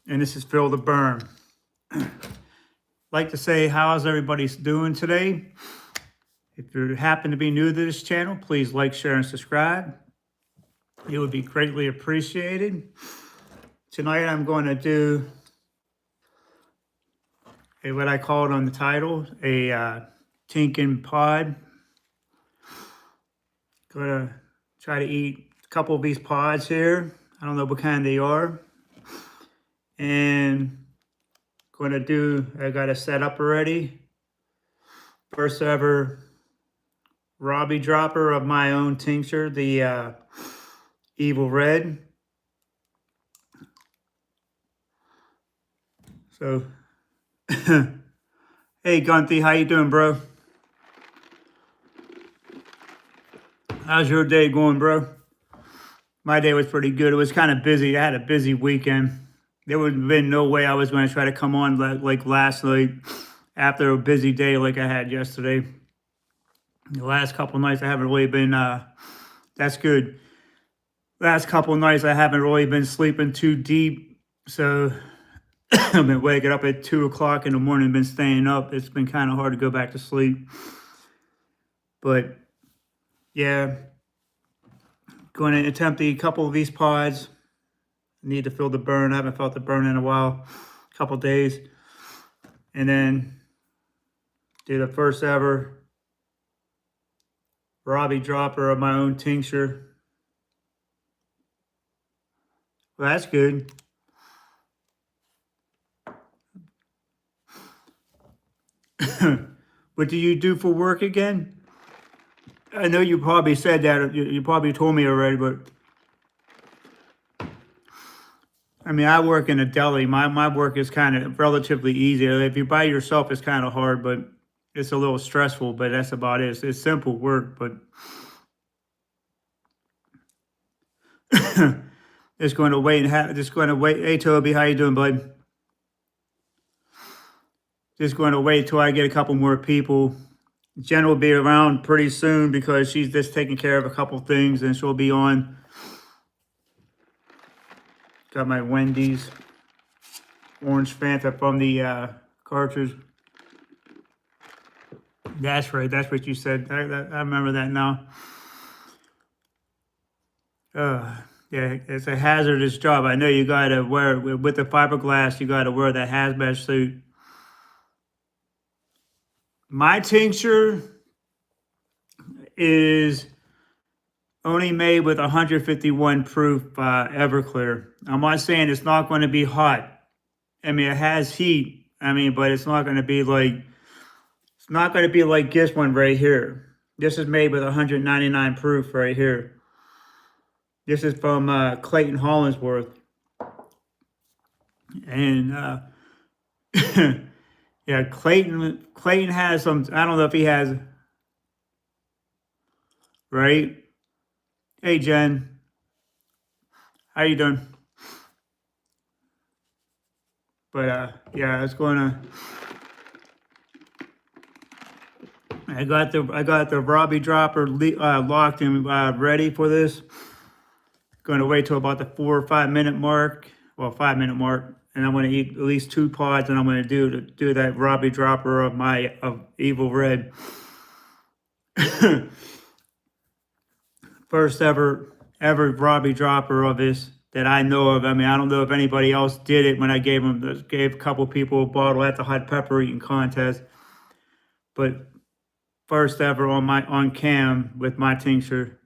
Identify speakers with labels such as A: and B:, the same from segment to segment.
A: and this is Phil the Burn. Like to say, how's everybody doing today? If you happen to be new to this channel, please like, share, and subscribe. It would be greatly appreciated. Tonight I'm going to do what I called on the title, a tinc pod. Gonna try to eat a couple of these pods here. I don't know what kind they are. And I got it set up already. First ever Robbie dropper of my own tincture, the Evil Red. So, hey Gunthy, how you doing, bro? How's your day going, bro? My day was pretty good. It was kind of busy. I had a busy weekend. There would have been no way I was going to try to come on like last night after a busy day like I had yesterday. The last couple nights I haven't really been, that's good. Last couple nights I haven't really been sleeping too deep. So I've been waking up at 2 o'clock in the morning, been staying up. It's been kind of hard to go back to sleep. But yeah, going to attempt to eat a couple of these pods. Need to feel the burn. I haven't felt the burn in a while, a couple days. And then do the first ever Robbie dropper of my own tincture. Well, that's good. What do you do for work again? I know you probably said that, you probably told me already, but I mean, I work in a deli. My work is kind of relatively easy. If you're by yourself, it's kind of hard, but it's a little stressful, but that's about it. It's simple work, but just going to wait Hey, Toby, how you doing, bud? Just going to wait till I get a couple more people. Jen will be around pretty soon because she's just taking care of a couple things, and she'll be on. Got my Wendy's orange Fanta from the cartridge. That's right. That's what you said. I remember that now. Yeah, it's a hazardous job. I know you got to wear, with the fiberglass, you got to wear that hazmat suit. My tincture is only made with 151 proof Everclear. I'm not saying it's not going to be hot. I mean, it has heat. I mean, but it's not going to be like this one right here. This is made with 199 proof right here. This is from Clayton Hollinsworth. And yeah, Clayton has some, I don't know if he has, right? Hey, Jen. How you doing? But yeah, it's gonna. I got the Robbie dropper locked and ready for this. Going to wait till about the 4 or 5 minute mark. Well, 5 minute mark, and I'm going to eat at least 2 pods, and I'm going to do that Robbie dropper of Evil Red. First ever Robbie dropper of this that I know of. I mean, I don't know if anybody else did it when I gave a couple people a bottle at the hot pepper eating contest, but first ever on cam with my tincture.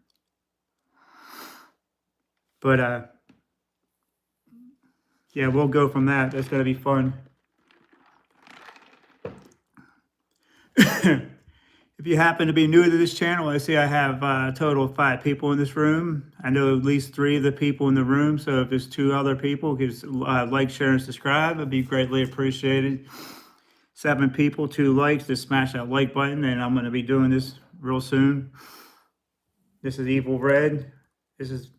A: But yeah, we'll go from that. That's gonna be fun. If you happen to be new to this channel, I see I have a total of 5 people in this room. I know at least 3 of the people in the room, so if there's 2 other people, just like, share, and subscribe. It'd be greatly appreciated. 7 people, 2 likes. Just smash that like button, and I'm going to be doing this real soon. This is Evil Red. This is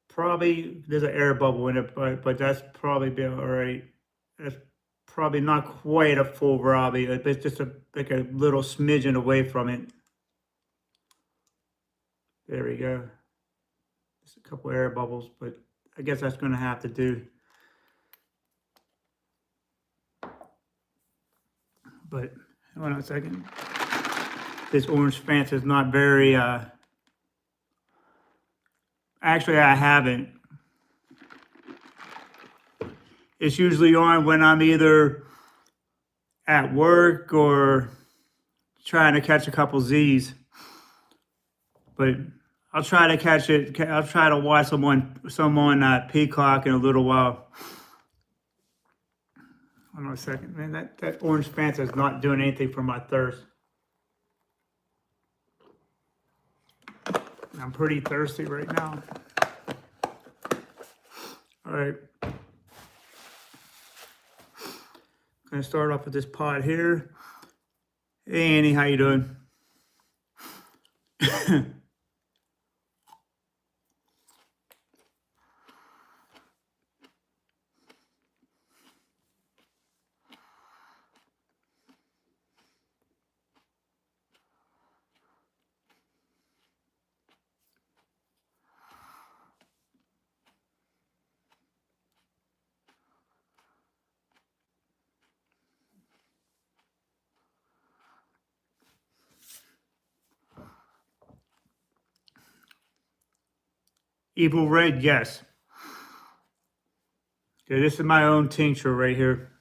A: probably, there's an air bubble in it, but that's probably be all right. That's probably not quite a full Robbie. It's just like a little smidgen away from it. There we go. Just a couple air bubbles, but I guess that's going to have to do. But hold on a second. This orange Fanta is not very, actually I haven't. It's usually on when I'm either at work or trying to catch a couple Z's. But I'll try to catch it. I'll try to watch some on Peacock in a little while. Hold on a second, man. That orange Fanta is not doing anything for my thirst. I'm pretty thirsty right now. All right. Gonna start off with this pot here. Hey Annie, how you doing? Evil Red, yes. Okay, this is my own tincture right here.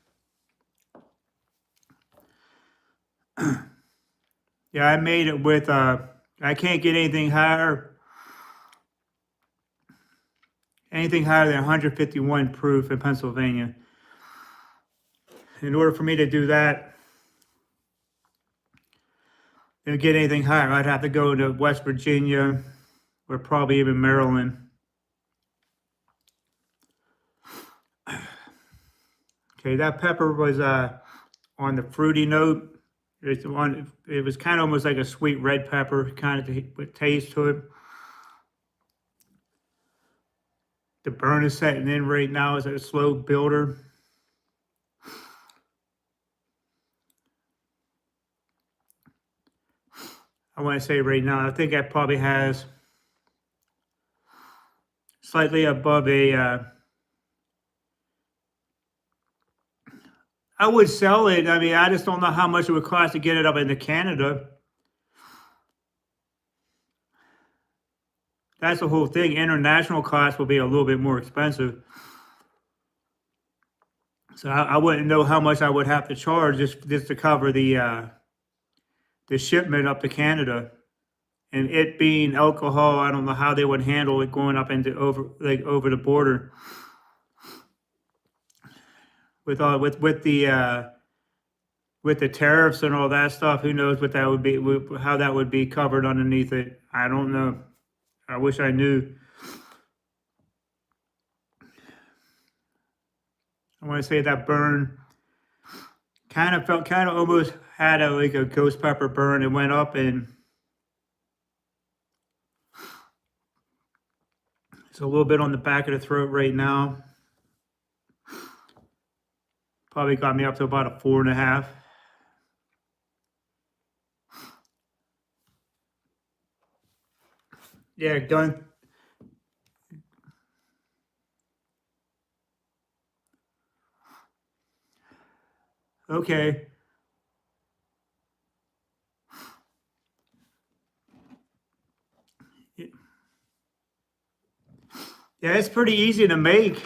A: Yeah, I made it with, I can't get anything higher than 151 proof in Pennsylvania. In order for me to do that and get anything higher, I'd have to go to West Virginia or probably even Maryland. Okay, that pepper was on the fruity note. It was kind of almost like a sweet red pepper, kind of with taste to it. The burn is setting in right now as a slow builder. I want to say right now, I think that probably has slightly above a, I would sell it. I mean, I just don't know how much it would cost to get it up into Canada. That's the whole thing. International costs will be a little bit more expensive. So I wouldn't know how much I would have to charge just to cover the shipment up to Canada. And it being alcohol, I don't know how they would handle it going up into over the border. With the tariffs and all that stuff, who knows what that would be, how that would be covered underneath it. I don't know. I wish I knew. I want to say that burn kind of almost had like a ghost pepper burn. It went up and it's a little bit on the back of the throat right now. Probably got me up to about a 4.5. Yeah, done. Okay. Yeah, it's pretty easy to make.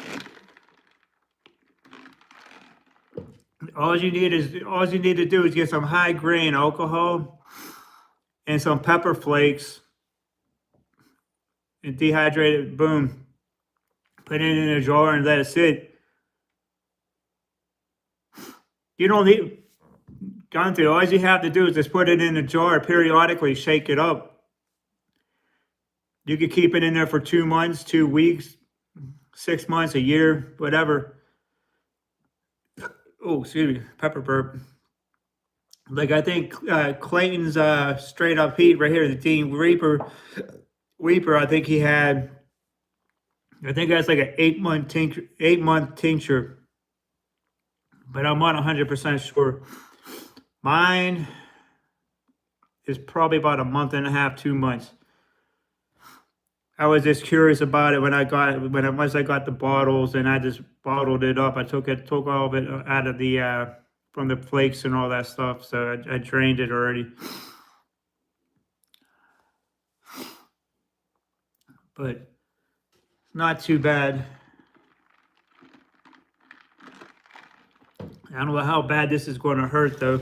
A: All you need to do is get some high grain alcohol and some pepper flakes and dehydrate it. Boom. Put it in a jar and let it sit. You don't need, Dante, all you have to do is just put it in a jar, periodically shake it up. You could keep it in there for 2 months, 2 weeks, 6 months, a year, whatever. Oh, excuse me, pepper burp. Like I think Clayton's straight up heat right here, the Team Reaper, I think he had, I think that's like an 8-month tincture, but I'm not 100% sure. Mine is probably about a month and a half, 2 months. I was just curious about it when I got it once I got the bottles, and I just bottled it up. I took all of it out of the from the flakes and all that stuff. So I drained it already, but not too bad. I don't know how bad this is going to hurt though.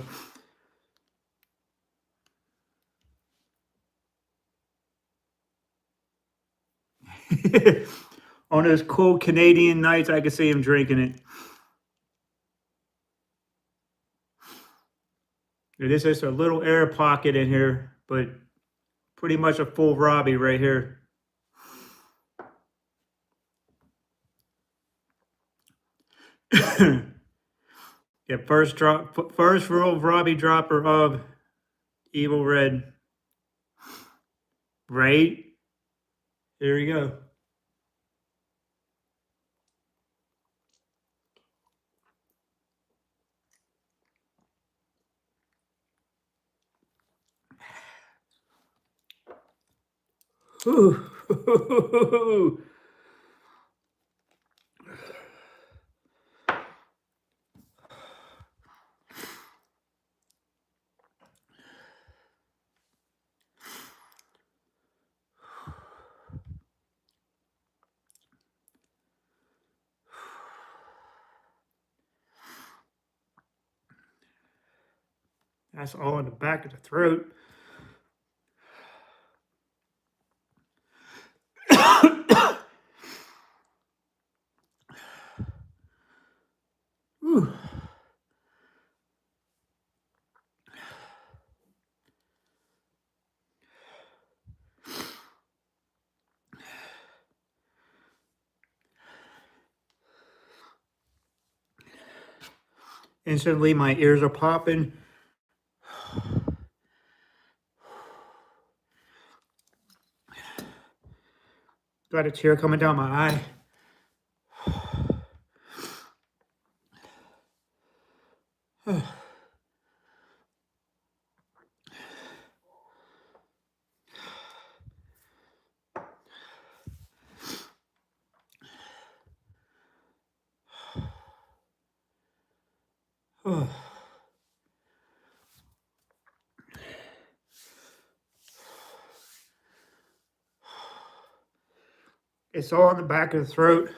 A: On those cold Canadian nights, I can see him drinking it. It is just a little air pocket in here, but pretty much a full Robbie right here. Yeah, first real Robbie dropper of Evil Red. Right? There you go. Ooh. That's all in the back of the throat. Ooh. Instantly, my ears are popping. Got a tear coming down my eye. It's all in the back of the throat.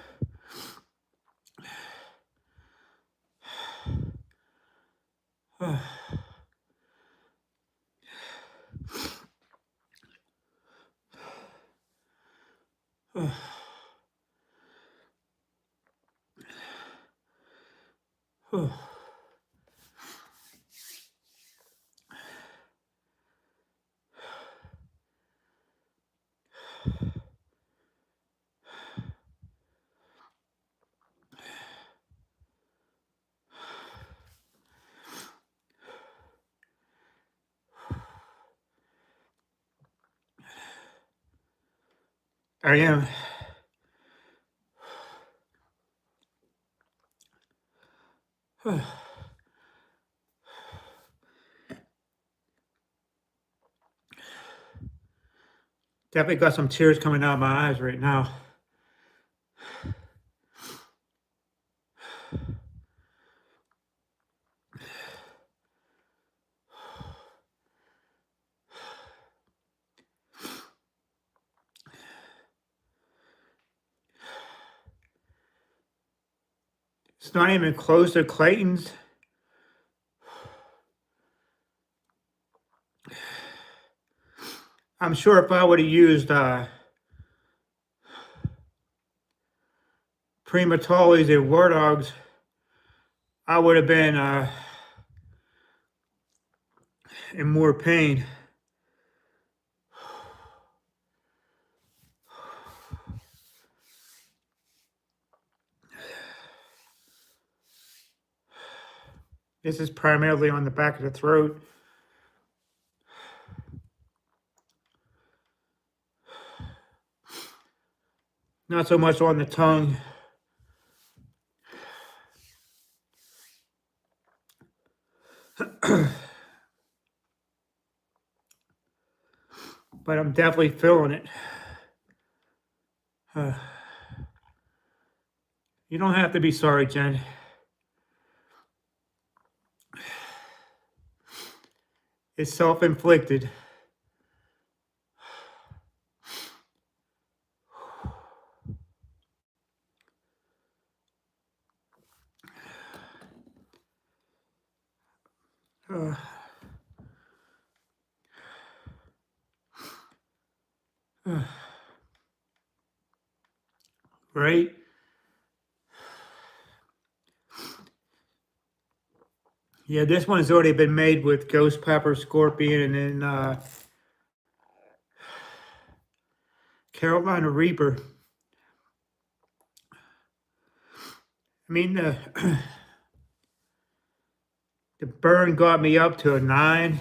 A: I am. Definitely got some tears coming out of my eyes right now. It's not even close to Clayton's. I'm sure if I would have used Primatolis and War Dogs, I would have been in more pain. This is primarily on the back of the throat. Not so much on the tongue. But I'm definitely feeling it. You don't have to be sorry, Jen. It's self-inflicted. Right? Yeah, this one's already been made with ghost pepper, scorpion, and then Carolina Reaper. I mean, the burn got me up to a 9,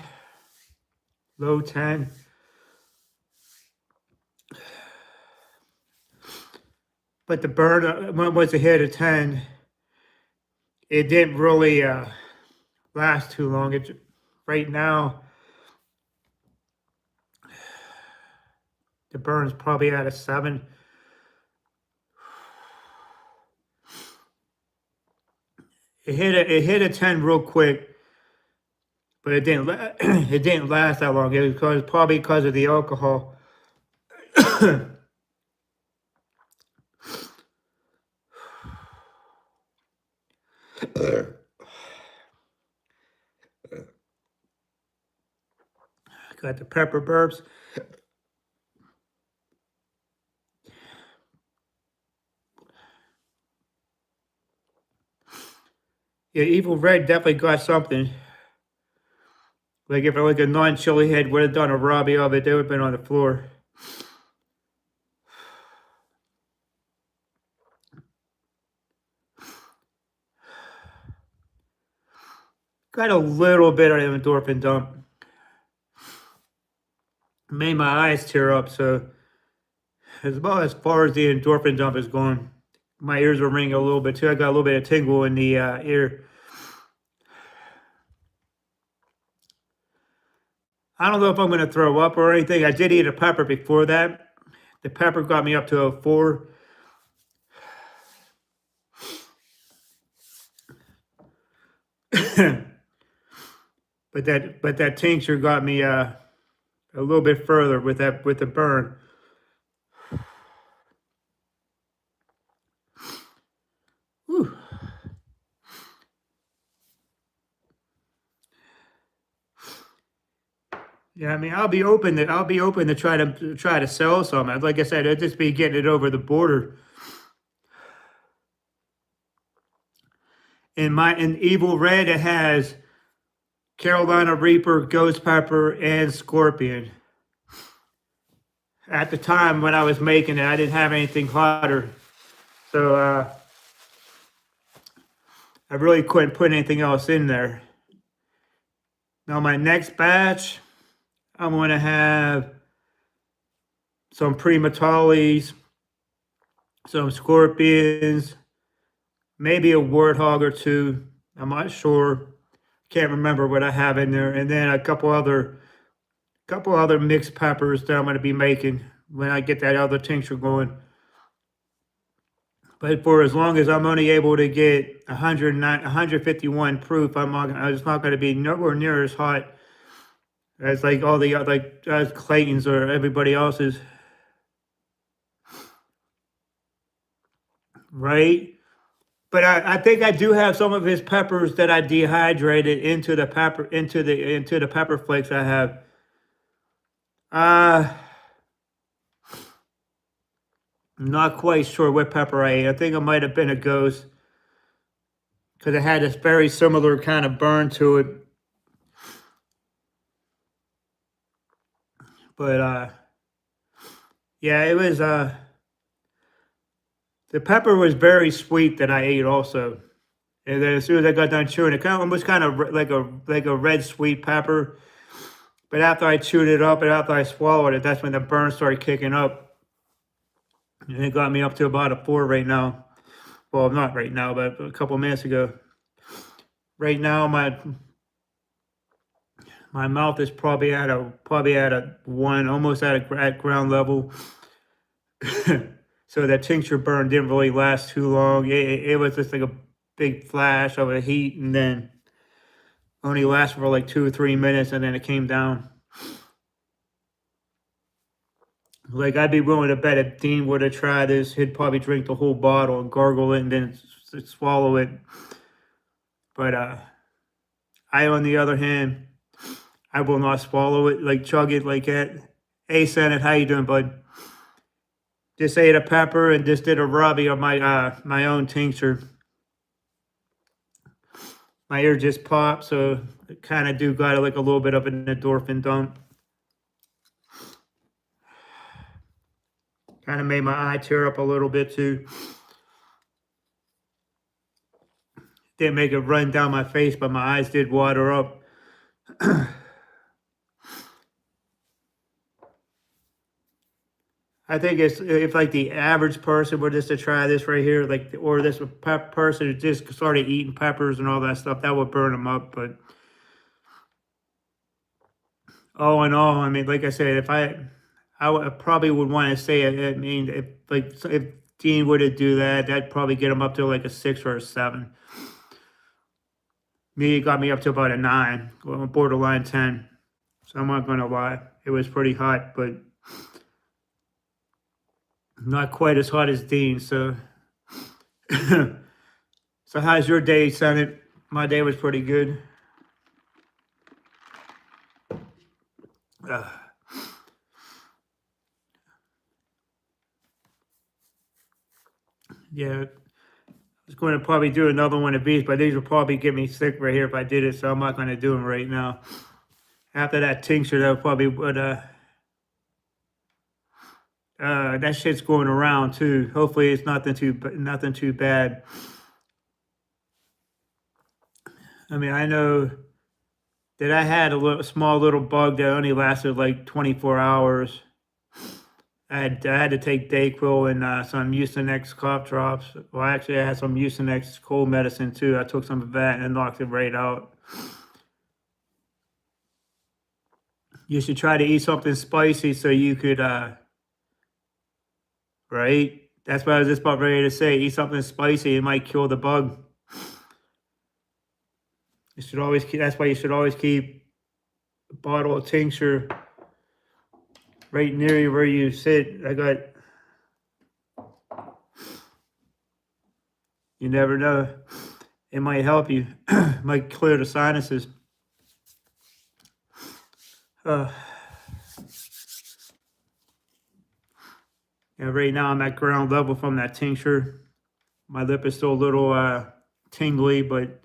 A: low 10. But the burn, once it hit a 10, it didn't really last too long. Right now, the burn's probably at a 7. It hit a 10 real quick, but it didn't it didn't last that long. It was probably because of the alcohol. Got the pepper burps. Yeah, Evil Red definitely got something. Like if like a non-chili head would have done a Robbie of it, they would have been on the floor. Got a little bit of endorphin dump. Made my eyes tear up, so it's about as far as the endorphin dump is going. My ears are ringing a little bit too. I got a little bit of tingle in the ear. I don't know if I'm going to throw up or anything. I did eat a pepper before that. The pepper got me up to a 4. but that tincture got me a little bit further with the burn. Whew. Yeah, I mean, I'll be open to try to sell some. Like I said, I'd just be getting it over the border. In Evil Red, it has Carolina Reaper, Ghost Pepper, and Scorpion. At the time when I was making it, I didn't have anything hotter, so I really couldn't put anything else in there. Now my next batch, I'm going to have some Primatalis, some Scorpions, maybe a Warthog or 2. I'm not sure. Can't remember what I have in there. And then a couple other mixed peppers that I'm going to be making when I get that other tincture going. But for as long as I'm only able to get 151 proof, it's not going to be nowhere near as hot as like all the as Clayton's or everybody else's. Right? But I think I do have some of his peppers that I dehydrated into the pepper flakes I have. I'm not quite sure what pepper I ate. I think it might have been a Ghost because it had this very similar kind of burn to it. But yeah, it was the pepper was very sweet that I ate also. And then as soon as I got done chewing, it almost kind of like a red sweet pepper. But after I chewed it up and after I swallowed it, that's when the burn started kicking up. And it got me up to about a 4 right now. Well, not right now, but a couple minutes ago. Right now, my mouth is probably at a 1, almost at ground level. So that tincture burn didn't really last too long. It was just like a big flash of a heat, and then only lasted for like 2 or 3 minutes, and then it came down. Like, I'd be willing to bet if Dean would have tried this, he'd probably drink the whole bottle and gargle it and then swallow it. But I, on the other hand, I will not swallow it, like chug it like that. Hey, Senate, how you doing, bud? Just ate a pepper and just did a rubby of my own tincture. My ear just popped, so it kind of do got like a little bit of an endorphin dump. Kind of made my eye tear up a little bit too. Didn't make it run down my face, but my eyes did water up. I think it's if like the average person were just to try this right here, like, or this person who just started eating peppers and all that stuff, that would burn them up. But all in all, I mean, like I said, if I probably would want to say it. I mean, if Dean were to do that, that'd probably get him up to like a 6 or a 7. Me, it got me up to about a 9, well, borderline 10. So I'm not gonna lie, it was pretty hot, but not quite as hot as Dean. So, so how's your day, Senate? My day was pretty good. Uh, yeah, I was going to probably do another one of these, but these will probably get me sick right here if I did it. So I'm not going to do them right now. After that tincture, that probably would. That shit's going around too. Hopefully, it's nothing too bad. I mean, I know that I had a small little bug that only lasted like 24 hours. I had to take Dayquil and some Mucinex cough drops. Well, actually, I had some Mucinex cold medicine too. I took some of that and knocked it right out. You should try to eat something spicy so you could, right? That's what I was just about ready to say. Eat something spicy, it might kill the bug. You should always keep. That's why you should always keep a bottle of tincture right near you where you sit. You never know. It might help you. Might clear the sinuses. Yeah, right now I'm at ground level from that tincture. My lip is still a little tingly, but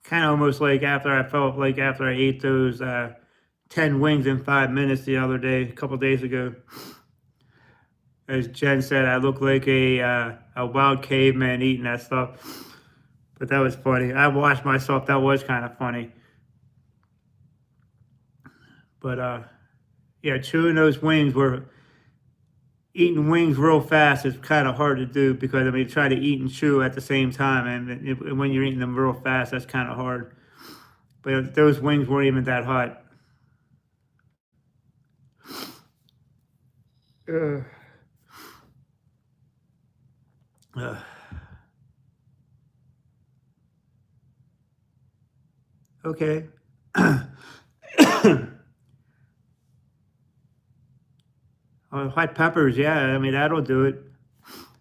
A: kind of almost like after I ate those 10 wings in 5 minutes the other day, a couple days ago. As Jen said, I look like a wild caveman eating that stuff. But that was funny. I watched myself. That was kind of funny. But yeah, eating wings real fast is kind of hard to do because I mean, try to eat and chew at the same time, and when you're eating them real fast, that's kind of hard. But those wings weren't even that hot. Uh, uh, okay. Hot peppers, yeah. I mean, that'll do it.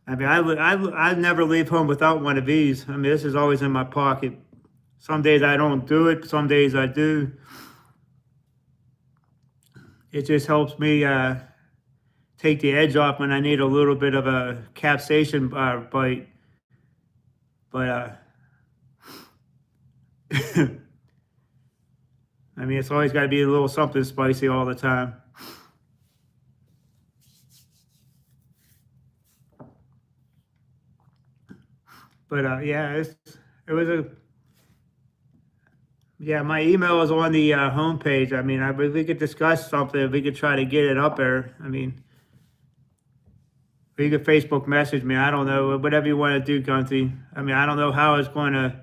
A: I mean, I never leave home without one of these. I mean, this is always in my pocket. Some days I don't do it. Some days I do. It just helps me take the edge off when I need a little bit of a capsaicin bite. But I mean, it's always got to be a little something spicy all the time. But yeah, it was a yeah. My email is on the homepage. I mean, if we could discuss something, if we could try to get it up there. I mean, or you could Facebook message me. I don't know, whatever you want to do, Gunty. I mean, I don't know how it's going to,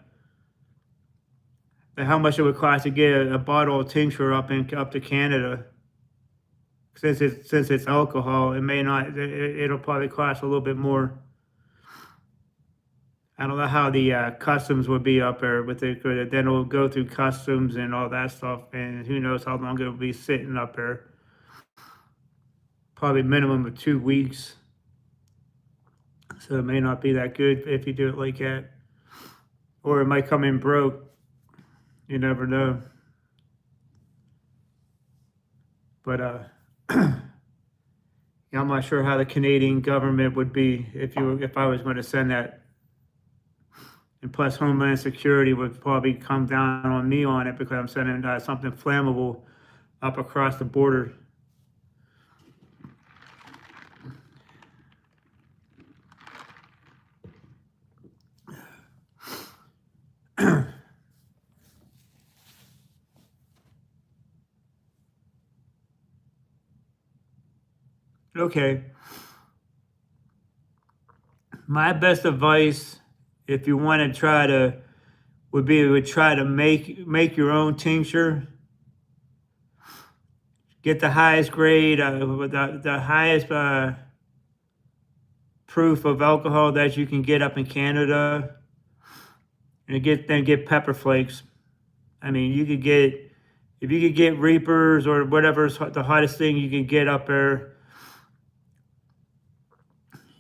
A: how much it would cost to get a bottle of tincture up to Canada. since it's alcohol, it may not. It'll probably cost a little bit more. I don't know how the customs would be up there with it. 'Cause then it'll go through customs and all that stuff, and who knows how long it'll be sitting up there. Probably minimum of 2 weeks. So it may not be that good if you do it like that, or it might come in broke. You never know. But yeah, I'm not sure how the Canadian government would be if I was going to send that. And plus, Homeland Security would probably come down on me on it because I'm sending something flammable up across the border. Okay. My best advice, if you want to try to, would try to make your own tincture. Get the highest grade, the highest proof of alcohol that you can get up in Canada, and get pepper flakes. I mean, you could get if you could get Reapers or whatever's the hottest thing you can get up there.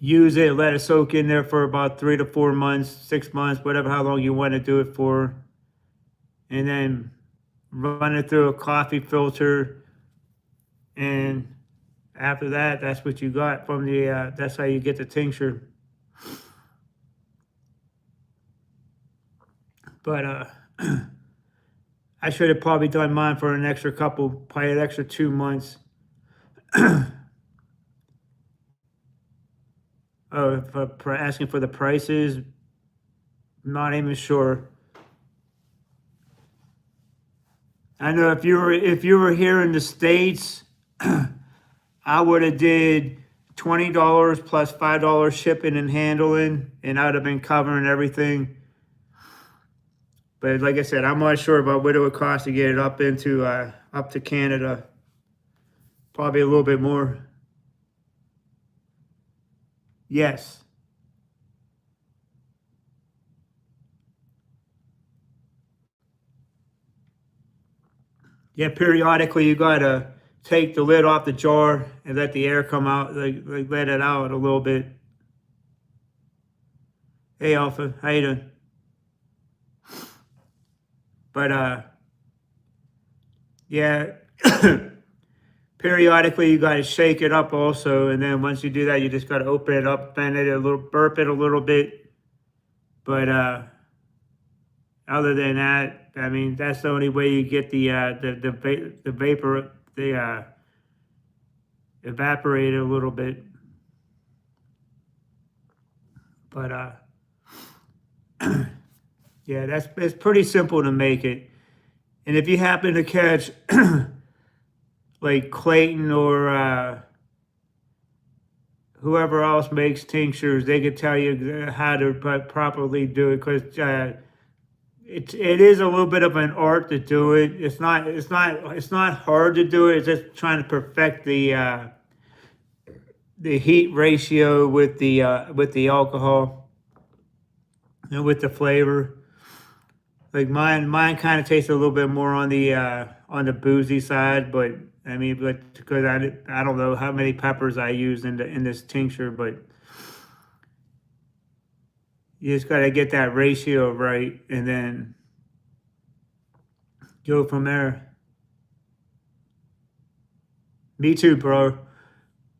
A: Use it, let it soak in there for about 3 to 4 months, 6 months, whatever, how long you want to do it for. And then run it through a coffee filter. And after that, that's what you got from that's how you get the tincture. But I should have probably done mine for an extra probably an extra 2 months. Oh, for asking for the prices, not even sure. I know if you were here in the States, I would have did $20 plus $5 shipping and handling, and I'd have been covering everything. But like I said, I'm not sure about what it would cost to get it up to Canada. Probably a little bit more. Yes. Yeah, periodically you gotta take the lid off the jar and let the air come out, like let it out a little bit. Hey Alpha, how you doing? But yeah, periodically you gotta shake it up also, and then once you do that, you just gotta open it up, bend it a little, burp it a little bit. But other than that, I mean, that's the only way you get the vapor, evaporate a little bit. But yeah, it's pretty simple to make it. And if you happen to catch like Clayton or whoever else makes tinctures, they could tell you how to properly do it, because it is a little bit of an art to do it. It's not hard to do it. It's just trying to perfect the heat ratio with the alcohol and with the flavor. Like mine kind of tastes a little bit more on the boozy side, but I mean, but because I don't know how many peppers I used in this tincture, but you just got to get that ratio right, and then go from there. Me too, bro.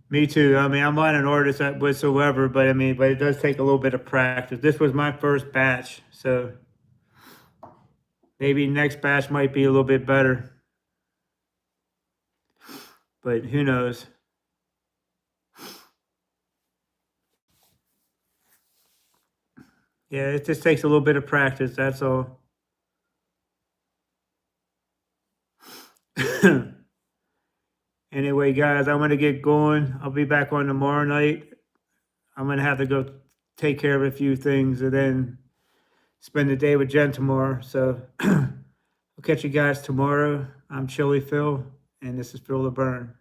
A: Me too. I mean, I'm not an artist whatsoever, but I mean, but it does take a little bit of practice. This was my first batch, so maybe next batch might be a little bit better, but who knows? Yeah, it just takes a little bit of practice. That's all. Anyway, guys, I'm gonna get going. I'll be back on tomorrow night. I'm gonna have to go take care of a few things and then spend the day with Jen tomorrow. So I'll catch you guys tomorrow. I'm Chili Phil, and this is Phil the Burn.